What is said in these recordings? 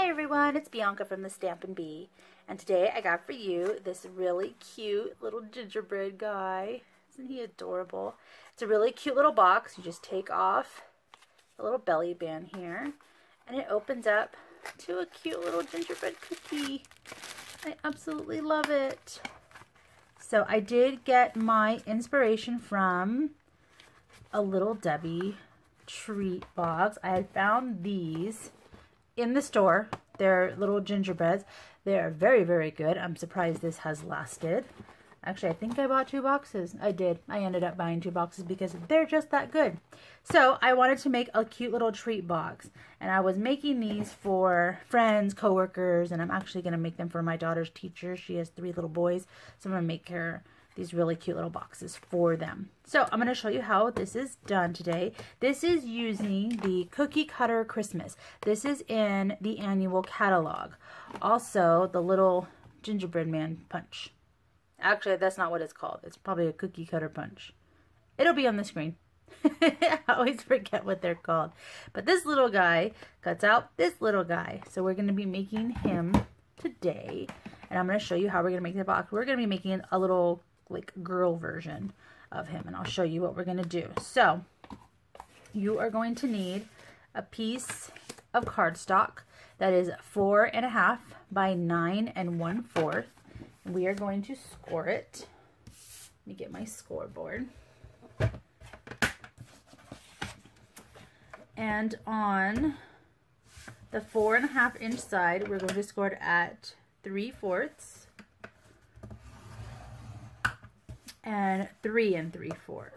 everyone, it's Bianca from the Stampin' Bee, and today I got for you this really cute little gingerbread guy. Isn't he adorable? It's a really cute little box. You just take off the little belly band here, and it opens up to a cute little gingerbread cookie. I absolutely love it. So I did get my inspiration from a Little Debbie treat box. I had found these in the store. They're little gingerbreads. They're very, very good. I'm surprised this has lasted. Actually, I think I bought 2 boxes. I did. I ended up buying 2 boxes because they're just that good. So I wanted to make a cute little treat box. And I was making these for friends, coworkers, and I'm actually going to make them for my daughter's teacher. She has 3 little boys. So I'm going to make her these really cute little boxes for them. So I'm going to show you how this is done today. This is using the Cookie Cutter Christmas. This is in the annual catalog. Also, the little gingerbread man punch. Actually, that's not what it's called. It's probably a cookie cutter punch. It'll be on the screen. I always forget what they're called. But this little guy cuts out this little guy. So we're going to be making him today. And I'm going to show you how we're going to make the box. We're going to be making a little like girl version of him. And I'll show you what we're going to do. So you are going to need a piece of cardstock that is 4.5 by 9 1/4. We are going to score it. Let me get my scoreboard. And on the 4.5 inch side, we're going to score it at 3/4 and 3 3/4.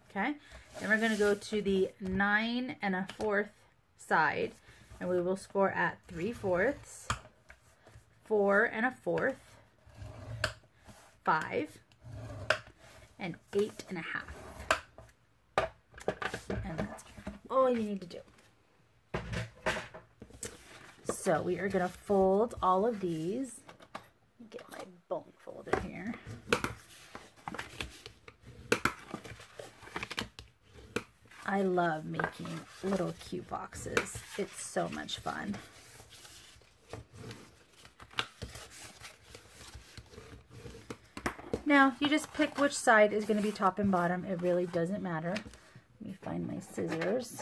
Okay. Then we're going to go to the 9 1/4 side, and we will score at 3/4. 4 1/4, 5, and 8 1/2. And that's all you need to do. So we are going to fold all of these. Get my bone folder here. I love making little cute boxes. It's so much fun. Now, you just pick which side is going to be top and bottom. It really doesn't matter. Let me find my scissors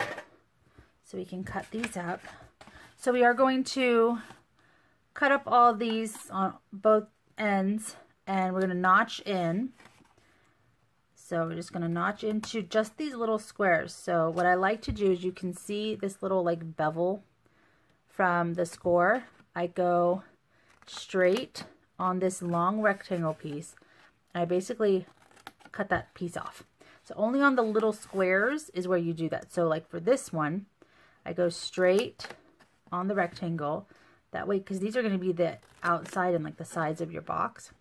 so we can cut these up. So we are going to cut up all these on both ends, and we're going to notch in. So we're just going to notch into just these little squares. So what I like to do is, you can see this little like bevel from the score. I go straight on this long rectangle piece. I basically cut that piece off. So only on the little squares is where you do that. So like for this one, I go straight on the rectangle. That way, because these are going to be the outside and like the sides of your box.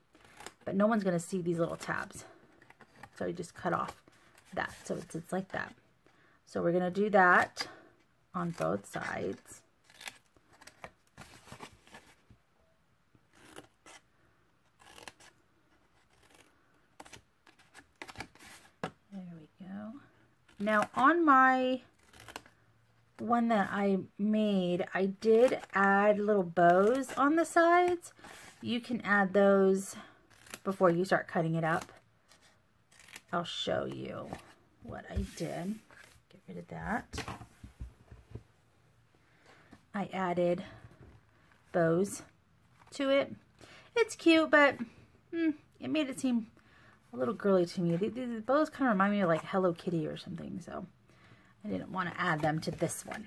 But no one's going to see these little tabs. So you just cut off that. So it's like that. So we're going to do that on both sides. Now on my one that I made, I did add little bows on the sides. You can add those before you start cutting it up. I'll show you what I did. Get rid of that. I added bows to it. It's cute, but it made it seem a little girly to me. These bows kind of remind me of like Hello Kitty or something, so I didn't want to add them to this one.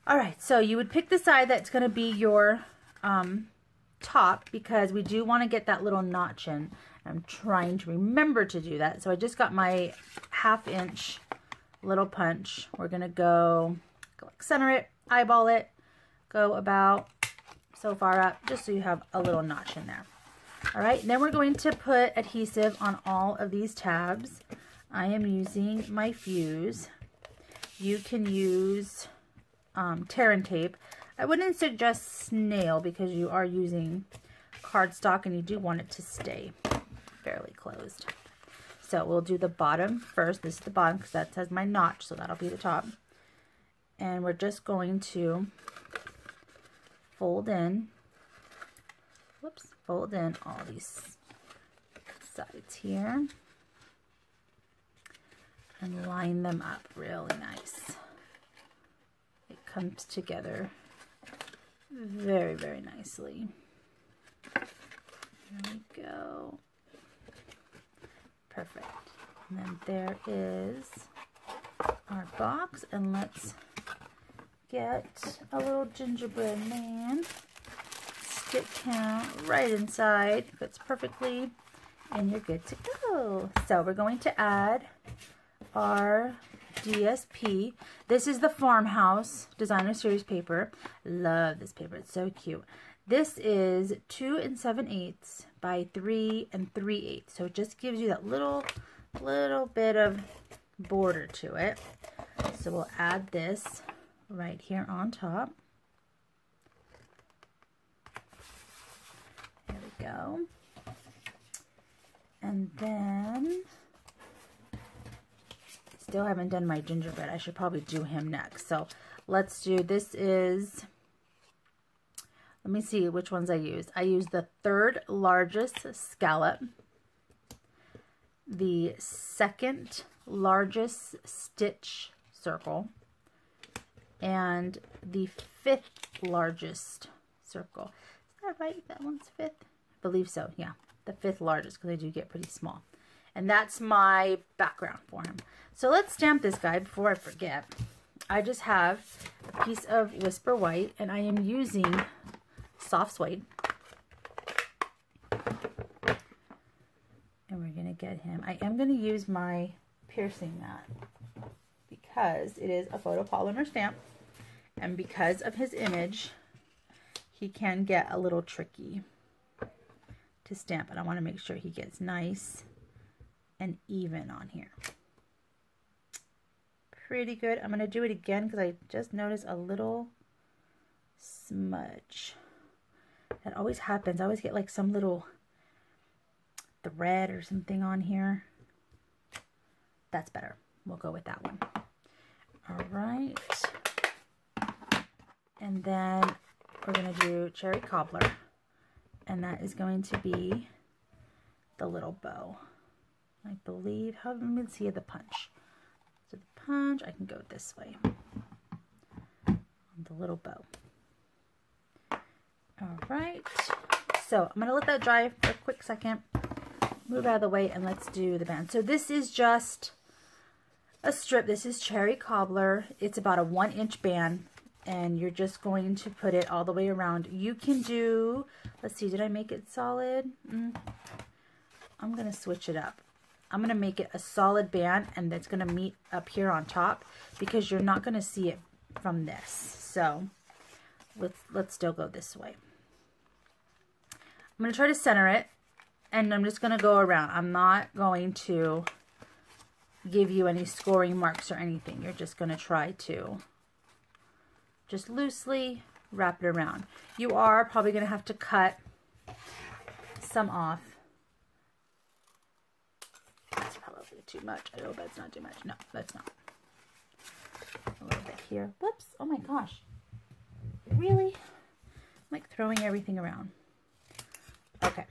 Alright, so you would pick the side that's going to be your top, because we do want to get that little notch in. I'm trying to remember to do that. So I just got my 1/2 inch little punch. We're going to go like center it, eyeball it, go about so far up, just so you have a little notch in there. All right, then we're going to put adhesive on all of these tabs. I am using my Fuse. You can use tear and tape. I wouldn't suggest snail because you are using cardstock and you do want it to stay fairly closed. So we'll do the bottom first. This is the bottom because that says my notch, so that'll be the top. and we're just going to fold in, fold in all these sides here and line them up really nice. It comes together very, very nicely. There we go. Perfect. And then there is our box, and let's get a little gingerbread man. Stick count right inside, fits perfectly, and you're good to go. So we're going to add our DSP. This is the Farmhouse Designer Series paper. Love this paper, it's so cute. This is 2 7/8 by 3 3/8, so it just gives you that little bit of border to it. So we'll add this right here on top. There we go. And then, still haven't done my gingerbread. I should probably do him next. So let's do, this is, let me see which ones I used. I used the 3rd largest scallop, the 2nd largest stitch circle, and the 5th largest circle. Is that right? That one's 5th? I believe so, yeah. The 5th largest, because they do get pretty small. And that's my background for him. So let's stamp this guy before I forget. I just have a piece of Whisper White, and I am using soft suede. And we're going to get him. I am going to use my piercing mat because it is a photopolymer stamp, and because of his image, he can get a little tricky to stamp, and I want to make sure he gets nice and even on here. Pretty good. I'm going to do it again because I just noticed a little smudge. That always happens. I always get like some little thread or something on here. That's better. We'll go with that one. All right. And then we're going to do cherry cobbler. And that is going to be the little bow. I believe, how let me see the punch. So the punch, I can go this way. The little bow. All right. So I'm going to let that dry for a quick second. Move out of the way, and let's do the band. So this is just a strip. This is cherry cobbler. It's about a 1-inch band, and you're just going to put it all the way around. You can do, let's see, did I make it solid? I'm going to switch it up. I'm going to make it a solid band, and that's going to meet up here on top because you're not going to see it from this. So let's still go this way. I'm going to try to center it, and I'm just going to go around. I'm not going to give you any scoring marks or anything. You're just going to try to just loosely wrap it around. You are probably going to have to cut some off. That's probably too much. I hope that's not too much. No, that's not. A little bit here. Whoops. Oh my gosh. Really? I'm like throwing everything around. Okay.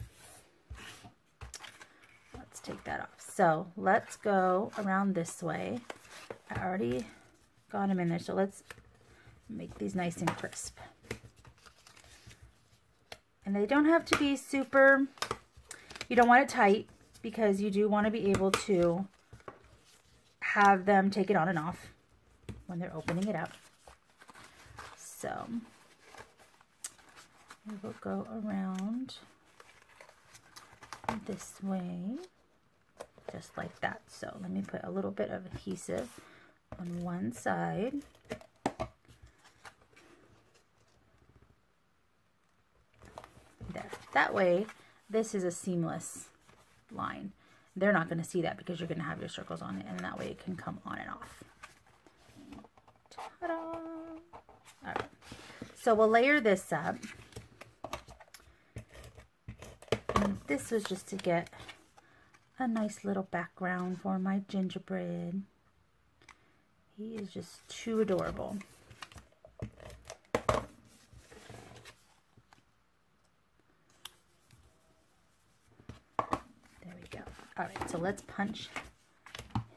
Let's take that off. So let's go around this way. I already got them in there. So let's make these nice and crisp. And they don't have to be super, you don't want it tight because you do want to be able to have them take it on and off when they're opening it up. So we will go around this way, just like that. So let me put a little bit of adhesive on one side. There. That way, this is a seamless line. They're not going to see that because you're going to have your circles on it, and that way it can come on and off. Ta-da! All right. So we'll layer this up. And this was just to get a nice little background for my gingerbread. He is just too adorable. All right, so let's punch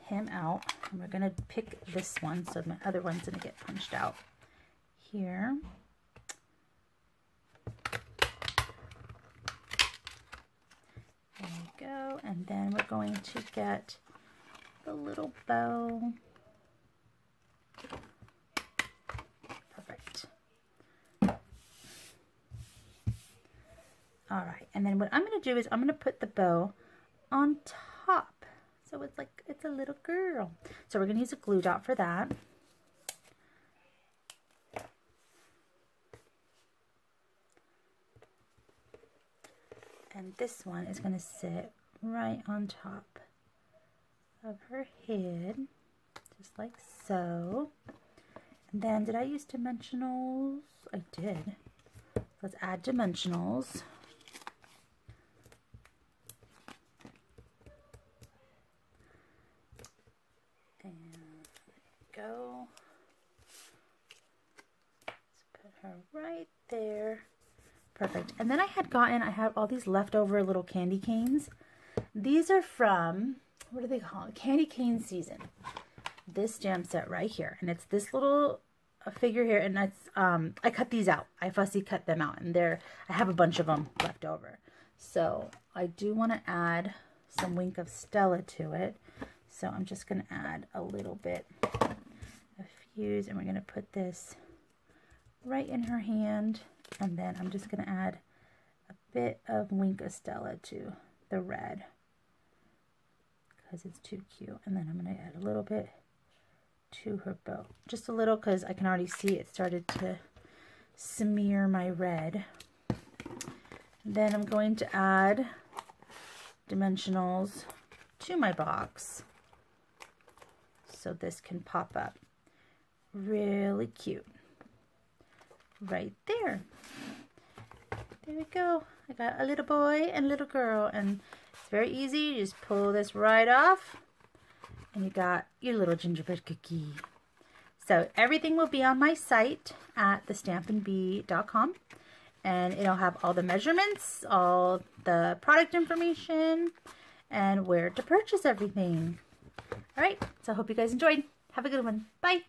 him out. And we're going to pick this one, so my other one's going to get punched out here. There we go. And then we're going to get the little bow. Perfect. All right, and then what I'm going to do is I'm going to put the bow on top. So it's like, it's a little girl. So we're going to use a glue dot for that. And this one is going to sit right on top of her head, just like so. And then, did I use dimensionals? I did. Let's add dimensionals. And there we go. Let's put her right there. Perfect. And then I have all these leftover little candy canes. These are from, what do they call it? Candy cane season. This jam set right here. And it's this little figure here. And that's, I cut these out. I fussy cut them out. And I have a bunch of them left over. So I do want to add some Wink of Stella to it. So I'm just going to add a little bit of fuse. And we're going to put this right in her hand. And then I'm just going to add a bit of Wink of Stella to the red because it's too cute. And then I'm going to add a little bit to her bow. Just a little because I can already see it started to smear my red. Then I'm going to add dimensionals to my box so this can pop up. Really cute. Right there. There we go. I got a little boy and a little girl, and it's very easy. You just pull this right off and you got your little gingerbread cookie. So everything will be on my site at thestampinbee.com, and it'll have all the measurements, all the product information, and where to purchase everything. All right, so I hope you guys enjoyed. Have a good one. Bye.